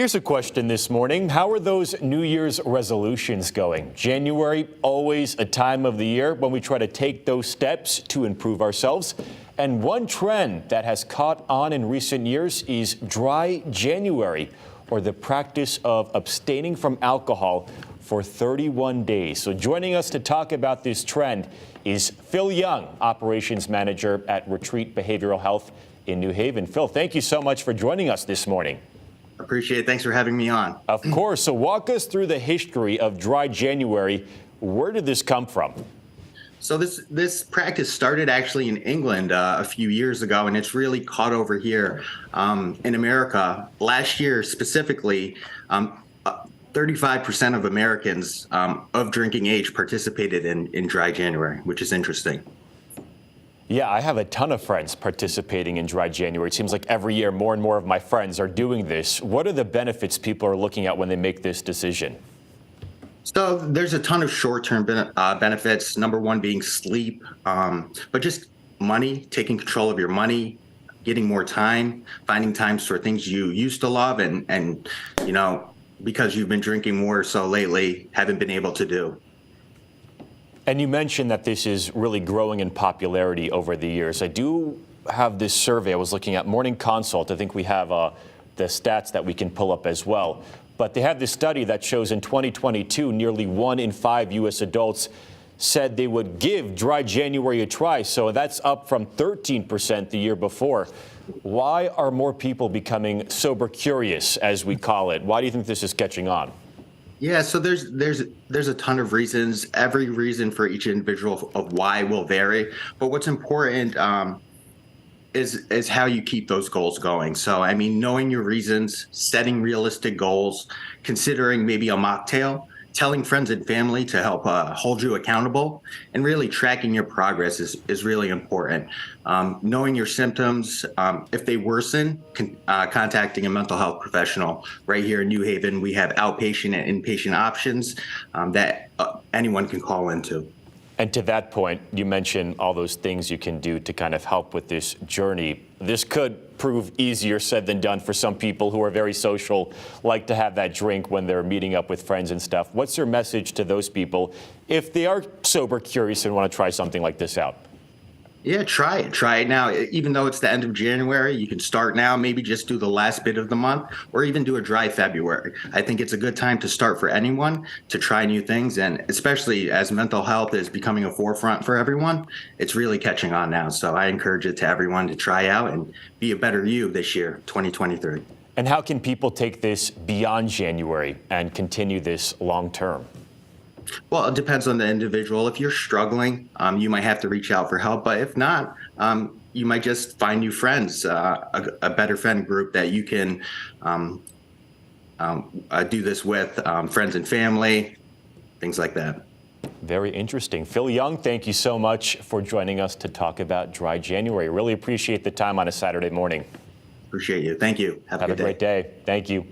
Here's a question this morning. How are those New Year's resolutions going? January, always a time of the year when we try to take those steps to improve ourselves. And one trend that has caught on in recent years is dry January, or the practice of abstaining from alcohol for 31 days. So joining us to talk about this trend is Phil Young, Operations Manager at Retreat Behavioral Health in New Haven. Phil, thank you so much for joining us this morning. Appreciate it. Thanks for having me on. Of course. So walk us through the history of dry January. Where did this come from? So this practice started actually in England a few years ago, and it's really caught over here in America. Last year specifically, 35% of Americans of drinking age participated in dry January, which is interesting. Yeah, I have a ton of friends participating in dry January. It seems like every year more and more of my friends are doing this. What are the benefits people are looking at when they make this decision? So there's a ton of short-term benefits. Number one being sleep, but just money, taking control of your money, getting more time, finding times for things you used to love and you know, because you've been drinking more so lately, haven't been able to do. And you mentioned that this is really growing in popularity over the years. I do have this survey I was looking at, Morning Consult. I think we have the stats that we can pull up as well. But they have this study that shows in 2022, nearly 1 in 5 U.S. adults said they would give dry January a try. So that's up from 13% the year before. Why are more people becoming sober curious, as we call it? Why do you think this is catching on? Yeah, so there's a ton of reasons. Every reason for each individual of why will vary. But what's important is how you keep those goals going. So, I mean, knowing your reasons, setting realistic goals, considering maybe a mocktail, telling friends and family to help hold you accountable, and really tracking your progress is really important. Knowing your symptoms, if they worsen, contacting a mental health professional. Right here in New Haven, we have outpatient and inpatient options that anyone can call into. And to that point, you mentioned all those things you can do to kind of help with this journey. This could prove easier said than done for some people who are very social, like to have that drink when they're meeting up with friends and stuff. What's your message to those people if they are sober curious and want to try something like this out? Yeah, try it. Try it now. Even though it's the end of January, you can start now, maybe just do the last bit of the month or even do a dry February. I think it's a good time to start for anyone to try new things. And especially as mental health is becoming a forefront for everyone, it's really catching on now. So I encourage it to everyone to try out and be a better you this year, 2023. And how can people take this beyond January and continue this long term? Well, it depends on the individual. If you're struggling, you might have to reach out for help. But if not, you might just find new friends, a better friend group that you can do this with, friends and family, things like that. Very interesting. Phil Young, thank you so much for joining us to talk about dry January. Really appreciate the time on a Saturday morning. Appreciate you. Thank you. Have a good day. Have a great day. Thank you.